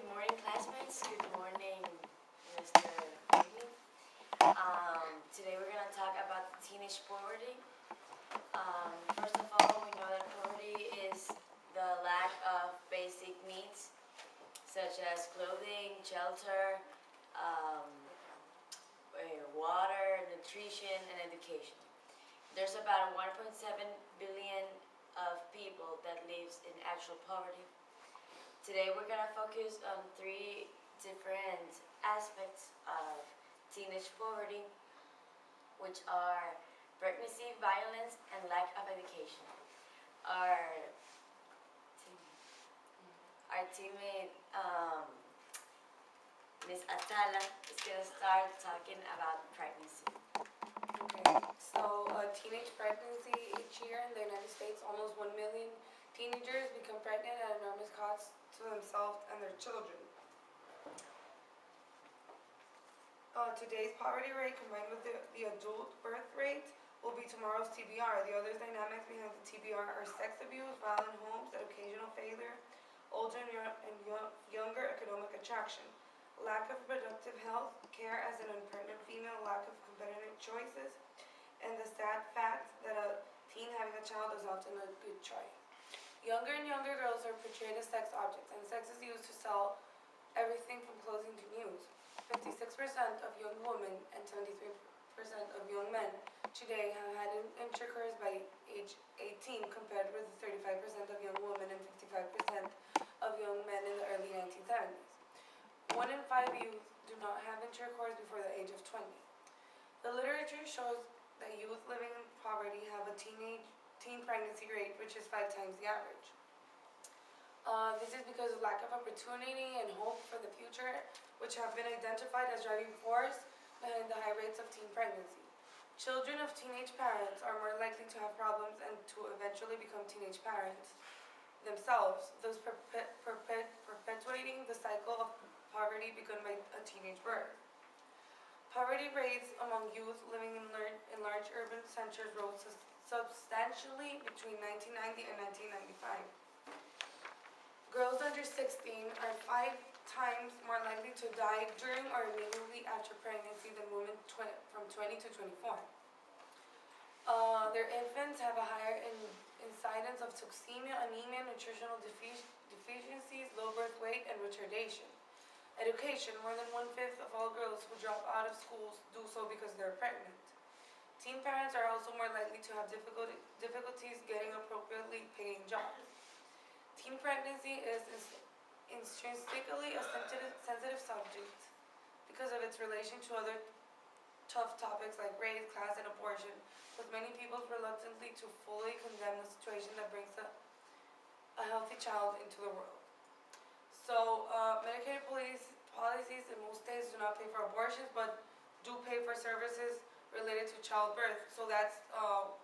morning, classmates. Good morning, Mr. Wiley. Today we're going to talk about teenage poverty. First of all, we know that poverty is the lack of basic needs such as clothing, shelter, um, water, nutrition, and education. There's about 1.7 billion of people that lives in actual poverty. Today we're going to focus on three different aspects of teenage poverty, which are pregnancy, violence, and lack of education. Our our teammate, Miss Atala, is going to start talking about pregnancy. Okay, so teenage pregnancy each year in the United States, almost 1 million teenagers become pregnant at enormous cost to themselves and their children. Today's poverty rate combined with the adult birth rate will be tomorrow's TBR. The other dynamics behind the TBR are sex abuse, violent homes, educational failure, older and younger economic attraction, lack of reproductive health care as an pregnant female, lack of competitive choices, and the sad fact that a teen having a child is often a good choice. Younger and younger girls are portrayed as sex objects, and sex is used to sell everything from clothing to news. 56% of young women and 73% of young men today have had intercourse by age 18, compared with 35% of young women and 55% of young men in the early 1970s. 1 in 5 youth do not have intercourse before the age of 20. The literature shows that youth living in poverty have a teen pregnancy rate which is 5 times the average. This is because of lack of opportunity and hope for the future, which have been identified as driving force behind the high rates of teen pregnancy. Children of teenage parents are more likely to have problems and to eventually become teenage parents themselves, thus perpetuating the cycle of poverty begun by a teenage birth. Poverty rates among youth living in large urban centers rose substantially between 1990 and 1995. Girls under 16 are 5 times more likely to die during or immediately after pregnancy than women from 20 to 24. Their infants have a higher incidence of toxemia, anemia, nutritional deficiencies, low birth weight, and retardation. Education: more than 1/5 of all girls who drop out of schools do so because they're pregnant. Teen parents are also more likely to have difficulties getting appropriately paying jobs. Teen pregnancy is intrinsically a sensitive subject because of its relation to other tough topics like race, class, and abortion, with many people reluctantly to fully condemn the situation that brings a healthy child into the world. So, Medicaid policies in most states do not pay for abortions, but do pay for services related to childbirth. So that's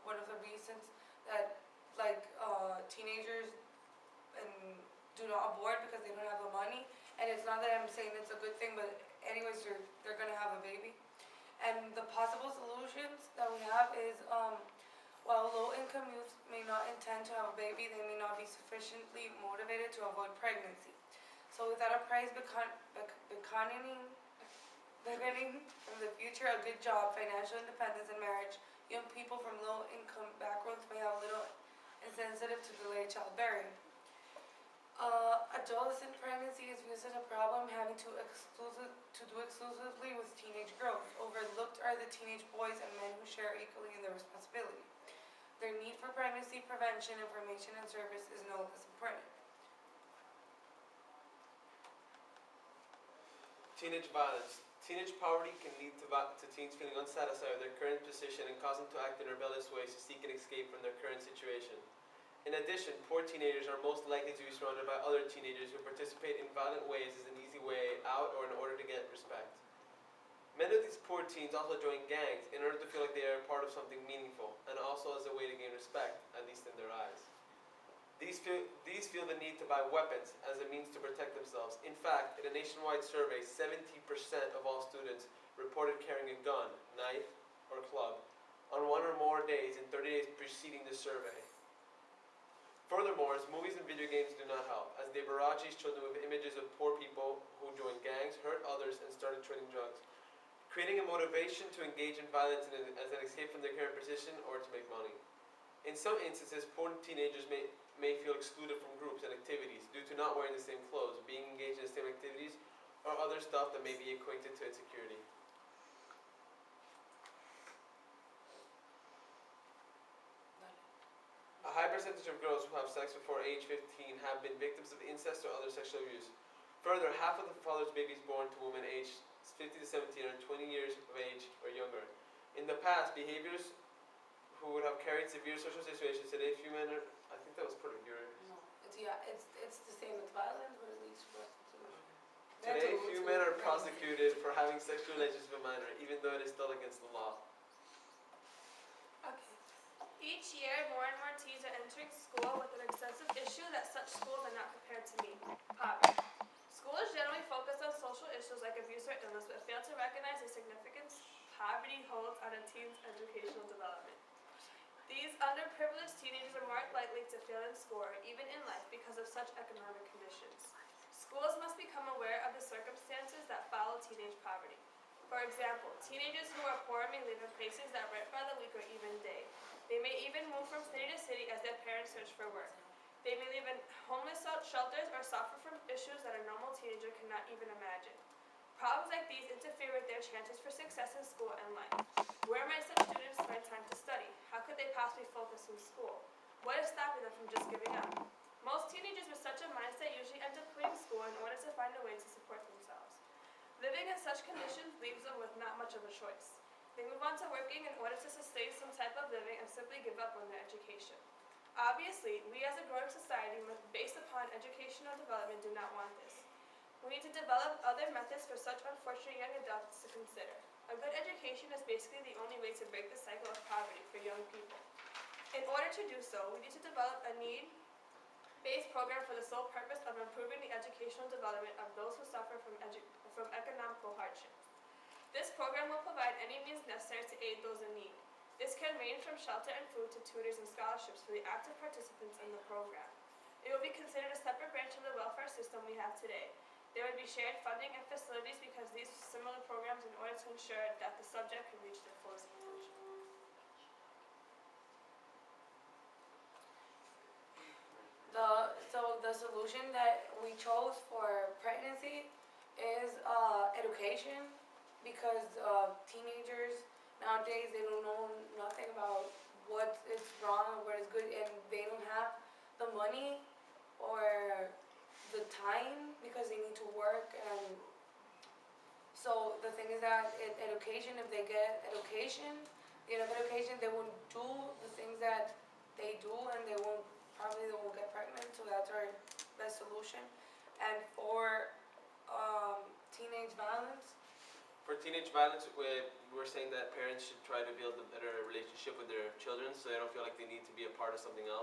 one of the reasons that teenagers do not abort, because they don't have the money. And it's not that I'm saying it's a good thing, but anyways, they're going to have a baby. And the possible solutions that we have is, while low-income youth may not intend to have a baby, they may not be sufficiently motivated to avoid pregnancy. So without a prize beckoning from the future, a good job, financial independence, and marriage, young people from low-income backgrounds may have little incentive to delay childbearing. Adolescent pregnancy is viewed as a problem, having to do exclusively with teenage girls. Overlooked are the teenage boys and men who share equally in the responsibility. Their need for pregnancy prevention, information, and service is no less important. Teenage violence. Teenage poverty can lead to teens feeling unsatisfied with their current position and cause them to act in rebellious ways to seek an escape from their current situation. In addition, poor teenagers are most likely to be surrounded by other teenagers who participate in violent ways as an easy way out or in order to get respect. Many of these poor teens also join gangs in order to feel like they are part of something meaningful, and also as a way to gain respect, at least in their eyes. These feel the need to buy weapons as a means to protect themselves. In fact, in a nationwide survey, 70% of all students reported carrying a gun, knife, or club on 1 or more days in 30 days preceding the survey. Furthermore, movies and video games do not help, as they barrage these children with images of poor people creating a motivation to engage in violence as an escape from their current position or to make money. In some instances, poor teenagers may feel excluded from groups and activities due to not wearing the same clothes, being engaged in the same activities, or other stuff that may be equated to insecurity. A high percentage of girls who have sex before age 15 have been victims of incest or other sexual abuse. Further, half of the father's babies born to women aged 50 to 17 are 20 years of age or younger. In the past, behaviors who would have carried severe social situations, today few men are, I think that was part of your... No, it's the same with violence, but it leads to prostitution. Today, few men are prosecuted for having sexual relations with a minor, even though it is still against the law. Okay. Each year, more and more teens are entering school with an excessive issue that such schools are not prepared to meet: poverty. Schools generally focus on social issues like abuse or illness, but fail to recognize the significance poverty holds on a teen's educational development. These underprivileged teenagers are more likely to fail in school or even in life because of such economic conditions. Schools must become aware of the circumstances that follow teenage poverty. For example, teenagers who are poor may live in places that rent by the week or even day. They may even move from city to city as their parents search for work. They may live in homeless shelters or suffer from issues that a normal teenager cannot even imagine. Problems like these interfere with their chances for success in school and life. Where might such students find time to study? How could they possibly focus in school? What is stopping them from just giving up? Most teenagers with such a mindset usually end up quitting school in order to find a way to support themselves. Living in such conditions leaves them with not much of a choice. They move on to working in order to sustain some type of living and simply give up on their education. Obviously, we as a growing society, based upon educational development, do not want this. We need to develop other methods for such unfortunate young adults to consider. A good education is basically the only way to break the cycle of poverty for young people. In order to do so, we need to develop a need-based program for the sole purpose of improving the educational development of those who suffer from economical hardship. This program will provide any means necessary to aid those in need. This can range from shelter and food to tutors and scholarships for the active participants in the program. It will be considered a separate branch of the welfare system we have today. There would be shared funding and facilities because these similar programs in order to ensure that the subject can reach their fullest potential. So the solution that we chose for pregnancy is education, because teenagers nowadays, they don't know nothing about what is wrong and what is good, and they don't have the money or the time because they need to work. And so the thing is that education, if they get education, enough education, they won't do the things that they do, and they won't get pregnant. So that's our best solution. And for teenage violence, we're saying that parents should try to build a better relationship with their children so they don't feel like they need to be a part of something else.